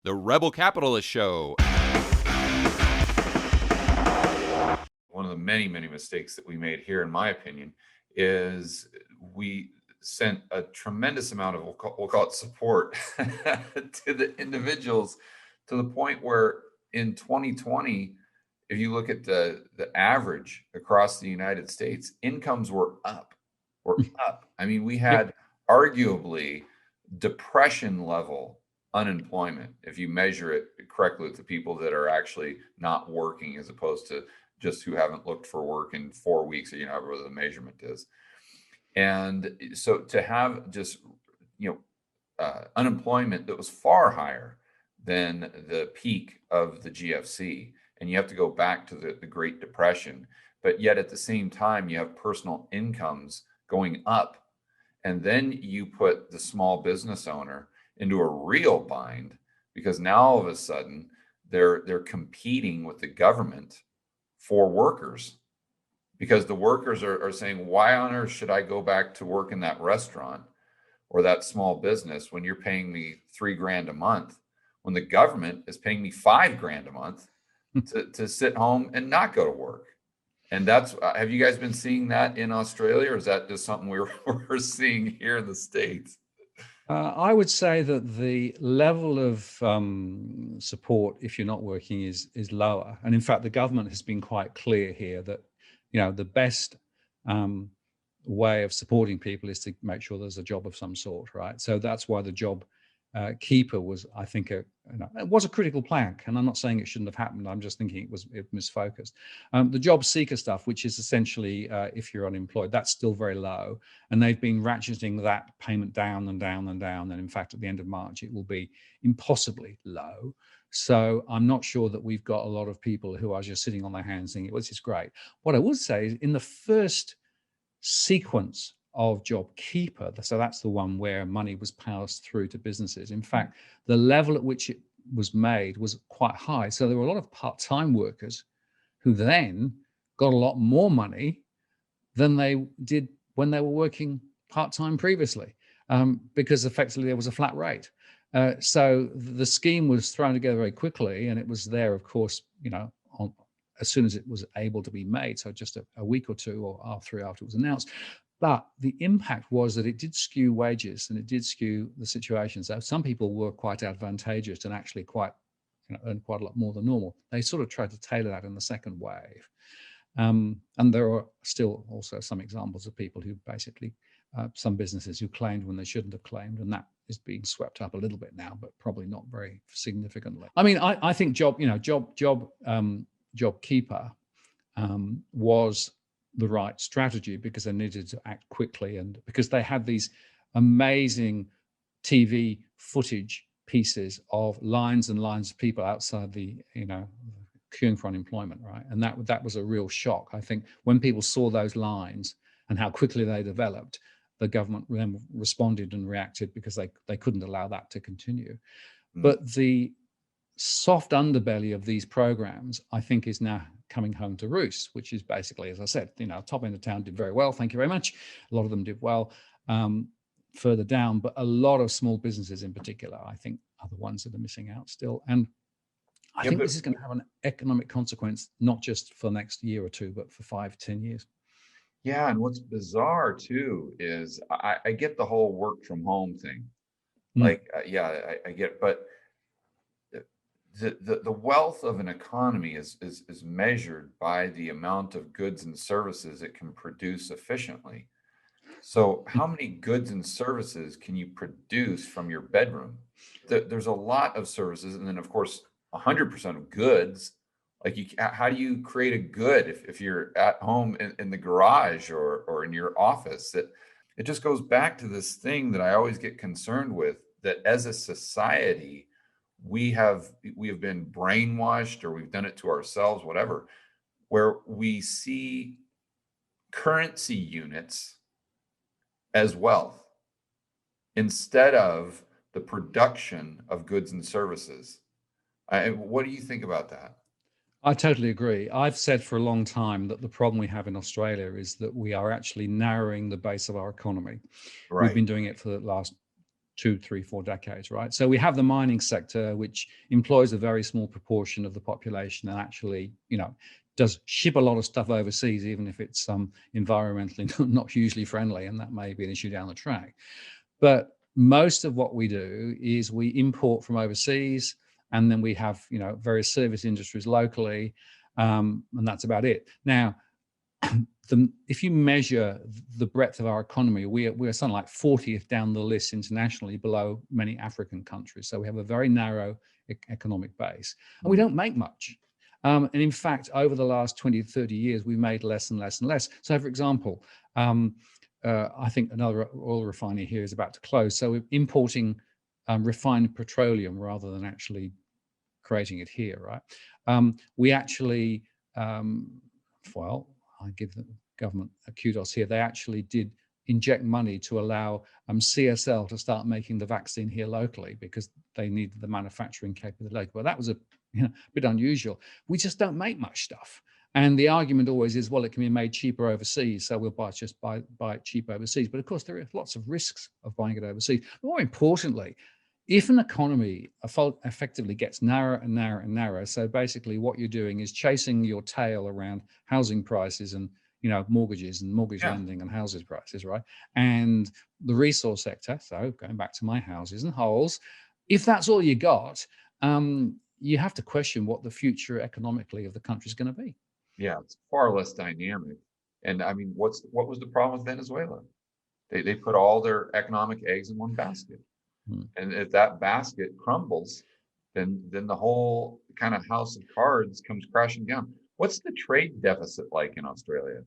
The Rebel Capitalist Show. One of the many, many mistakes that we made here, in my opinion, is we sent a tremendous amount of, we'll call it support to the individuals, to the point where in 2020, if you look at the average across the United States, incomes were up. I mean, we had arguably depression level unemployment, if you measure it correctly with the people that are actually not working, as opposed to just who haven't looked for work in 4 weeks, or however the measurement is. And so to have just unemployment that was far higher than the peak of the GFC, and you have to go back to the Great Depression, but yet at the same time you have personal incomes going up, and then you put the small business owner into a real bind, because now all of a sudden they're competing with the government for workers, because the workers are saying, why on earth should I go back to work in that restaurant or that small business when you're paying me $3,000 a month, when the government is paying me $5,000 a month to sit home and not go to work? And that's, have you guys been seeing that in Australia, or is that just something we're seeing here in the States? I would say that the level of support, if you're not working, is lower. And in fact, the government has been quite clear here that, the best way of supporting people is to make sure there's a job of some sort, right? So that's why the JobKeeper was, I think, it was a critical plank. And I'm not saying it shouldn't have happened. I'm just thinking it misfocused. The JobSeeker stuff, which is essentially if you're unemployed, that's still very low. And they've been ratcheting that payment down and down and down. And in fact, at the end of March, it will be impossibly low. So I'm not sure that we've got a lot of people who are just sitting on their hands thinking, well, this is great. What I would say is, in the first sequence of JobKeeper, so that's the one where money was passed through to businesses. In fact, the level at which it was made was quite high. So there were a lot of part-time workers who then got a lot more money than they did when they were working part-time previously, because effectively there was a flat rate. So the scheme was thrown together very quickly, and it was there, of course, as soon as it was able to be made. So just a week or two or three after it was announced. But the impact was that it did skew wages, and it did skew the situation. So some people were quite advantageous and actually earned quite a lot more than normal. They sort of tried to tailor that in the second wave. And there are still also some examples of people who basically, some businesses who claimed when they shouldn't have claimed, and that is being swept up a little bit now, but probably not very significantly. I mean, I think JobKeeper was the right strategy, because they needed to act quickly, and because they had these amazing TV footage pieces of lines and lines of people outside the queuing for unemployment, right? And that was a real shock. I think when people saw those lines and how quickly they developed, the government then responded and reacted, because they couldn't allow that to continue. But the soft underbelly of these programs, I think, is now coming home to roost, which is basically, as I said, top end of town did very well, thank you very much. A lot of them did well further down, but a lot of small businesses in particular, I think, are the ones that are missing out still. And I think this is going to have an economic consequence, not just for the next year or two, but for 5-10 years. Yeah, and what's bizarre too is I get the whole work from home thing. I get it, but the wealth of an economy is measured by the amount of goods and services it can produce efficiently. So how many goods and services can you produce from your bedroom? There's a lot of services, and then of course 100% of goods. Like, how do you create a good if you're at home in the garage or in your office? It just goes back to this thing that I always get concerned with, that as a society, we have been brainwashed, or we've done it to ourselves, whatever, where we see currency units as wealth instead of the production of goods and services. What do you think about that? I totally agree. I've said for a long time that the problem we have in Australia is that we are actually narrowing the base of our economy. Right. We've been doing it for the last 2, 3, 4 decades, right? So we have the mining sector, which employs a very small proportion of the population and actually, does ship a lot of stuff overseas, even if it's environmentally not hugely friendly, and that may be an issue down the track. But most of what we do is we import from overseas, and then we have, various service industries locally, and that's about it. Now, if you measure the breadth of our economy, we're something like 40th down the list internationally, below many African countries. So we have a very narrow economic base, and we don't make much. And in fact, over the last 20 to 30 years, we've made less and less and less. So for example, I think another oil refinery here is about to close. So we're importing refined petroleum rather than actually creating it here, right? We actually, I give the government a kudos here. They actually did inject money to allow CSL to start making the vaccine here locally because they needed the manufacturing capability. Well, that was a bit unusual. We just don't make much stuff. And the argument always is, well, it can be made cheaper overseas, so we'll buy it cheap overseas. But of course, there are lots of risks of buying it overseas. More importantly, if an economy effectively gets narrower and narrower and narrower, so basically what you're doing is chasing your tail around housing prices and mortgages and mortgage lending and houses prices, right? And the resource sector, so going back to my houses and holes, if that's all you got, you have to question what the future economically of the country is going to be. Yeah, it's far less dynamic. And I mean, what was the problem with Venezuela? They put all their economic eggs in one basket. And if that basket crumbles, then the whole kind of house of cards comes crashing down. What's the trade deficit like in Australia?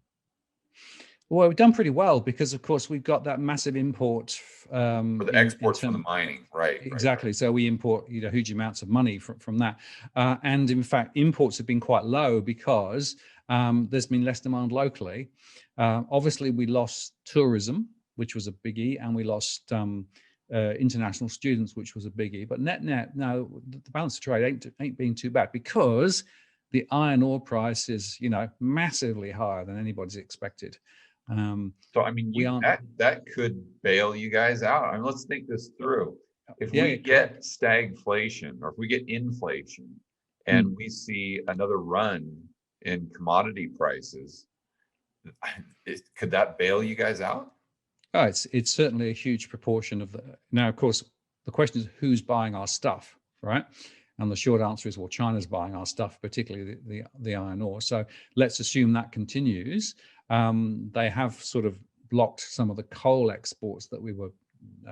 Well, we've done pretty well because, of course, we've got that massive import For the exports from the mining, right? Exactly. Right. So we import huge amounts of money from that, and in fact, imports have been quite low because there's been less demand locally. Obviously, we lost tourism, which was a biggie, and we lost international students, which was a biggie. But net, no, the balance of trade ain't being too bad because the iron ore price is, massively higher than anybody's expected. So I mean, that could bail you guys out. I mean, let's think this through. If we get stagflation, or if we get inflation, and we see another run in commodity prices, could that bail you guys out? Oh, it's certainly a huge proportion of the. Now, of course, the question is who's buying our stuff, right? And the short answer is, well, China's buying our stuff, particularly the iron ore. So let's assume that continues. They have sort of blocked some of the coal exports that we were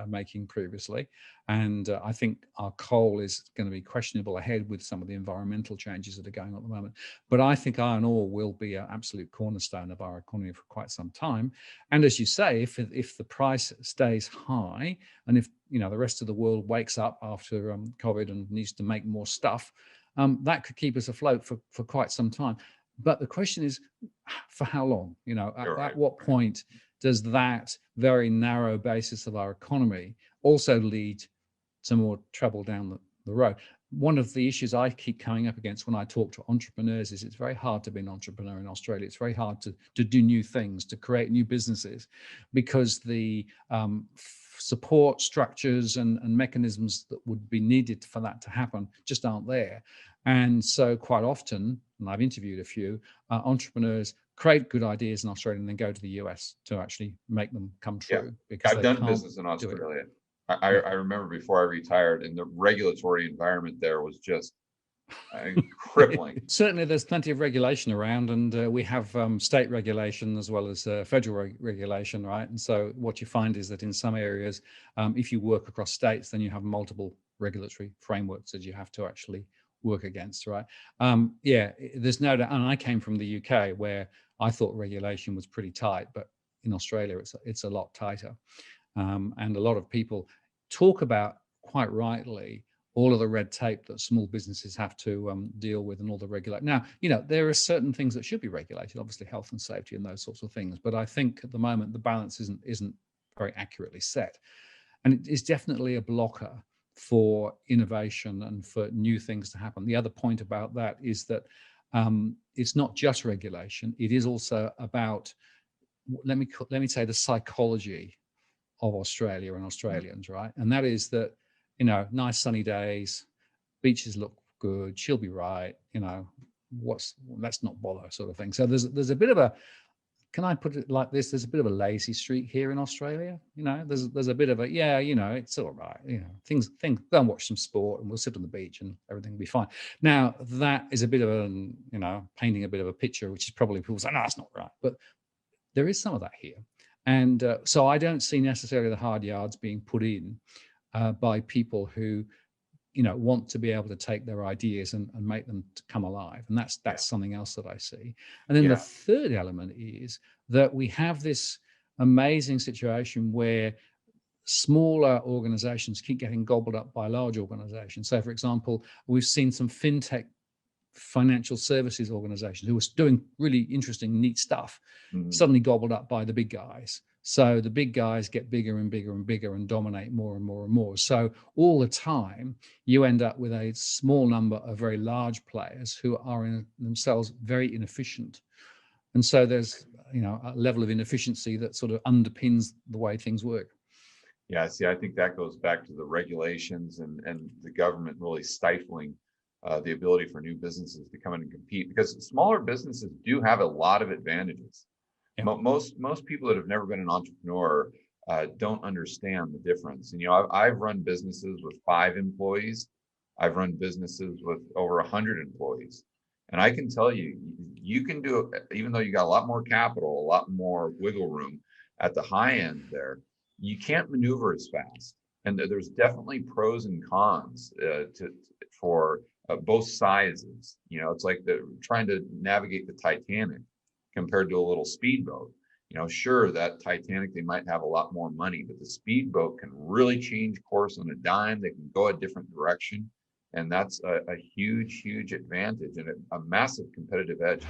making previously. And I think our coal is going to be questionable ahead with some of the environmental changes that are going on at the moment. But I think iron ore will be an absolute cornerstone of our economy for quite some time. And as you say, if the price stays high, and if the rest of the world wakes up after COVID and needs to make more stuff, that could keep us afloat for quite some time. But the question is, for how long? At what point does that very narrow basis of our economy also lead to more trouble down the road? One of the issues I keep coming up against when I talk to entrepreneurs is it's very hard to be an entrepreneur in Australia. It's very hard to do new things, to create new businesses, because the support structures and mechanisms that would be needed for that to happen just aren't there. And so quite often, and I've interviewed a few entrepreneurs, create good ideas in Australia and then go to the US to actually make them come true. Because I've done business in Australia. I remember before I retired, and the regulatory environment there was just crippling. Certainly, there's plenty of regulation around, and we have state regulation as well as federal regulation, right? And so what you find is that in some areas, if you work across states, then you have multiple regulatory frameworks that you have to actually work against, right? There's no doubt. And I came from the UK, where I thought regulation was pretty tight, but in Australia, it's a lot tighter. And a lot of people talk about, quite rightly, all of the red tape that small businesses have to deal with and all the regulation. Now, there are certain things that should be regulated, obviously health and safety and those sorts of things. But I think at the moment, the balance isn't very accurately set. And it is definitely a blocker for innovation and for new things to happen. The other point about that is that it's not just regulation. It is also about, let me say, the psychology of Australia and Australians, right? And that is that, you know, nice sunny days, beaches look good, she'll be right, you know, let's not bother sort of thing. So there's a bit of a, can I put it like this? There's a bit of a lazy streak here in Australia. You know, there's a bit of a, yeah, you know, it's all right. You know, things, go and watch some sport and we'll sit on the beach and everything will be fine. Now, that is a bit of a, you know, painting a bit of a picture, which is probably people say, no, that's not right. But there is some of that here. And so I don't see necessarily the hard yards being put in by people who, you know, want to be able to take their ideas and make them to come alive. And that's something else that I see. And then the third element is that we have this amazing situation where smaller organizations keep getting gobbled up by large organizations. So for example, we've seen some fintech financial services organizations who were doing really interesting, neat stuff, suddenly gobbled up by the big guys. So the big guys get bigger and bigger and bigger and dominate more and more and more. So all the time, you end up with a small number of very large players who are in themselves very inefficient. And so there's, you know, a level of inefficiency that sort of underpins the way things work. Yeah, see, I think that goes back to the regulations and the government really stifling the ability for new businesses to come in and compete, because smaller businesses do have a lot of advantages. Yeah. Most people that have never been an entrepreneur don't understand the difference. And, you know, I've run businesses with 5 employees. I've run businesses with over 100 employees. And I can tell you, you can do it, even though you got a lot more capital, a lot more wiggle room at the high end there, you can't maneuver as fast. And there's definitely pros and cons for both sizes. You know, it's like trying to navigate the Titanic compared to a little speedboat. You know, sure, that Titanic, they might have a lot more money, but the speedboat can really change course on a dime. They can go a different direction. And that's a huge, huge advantage and a massive competitive edge.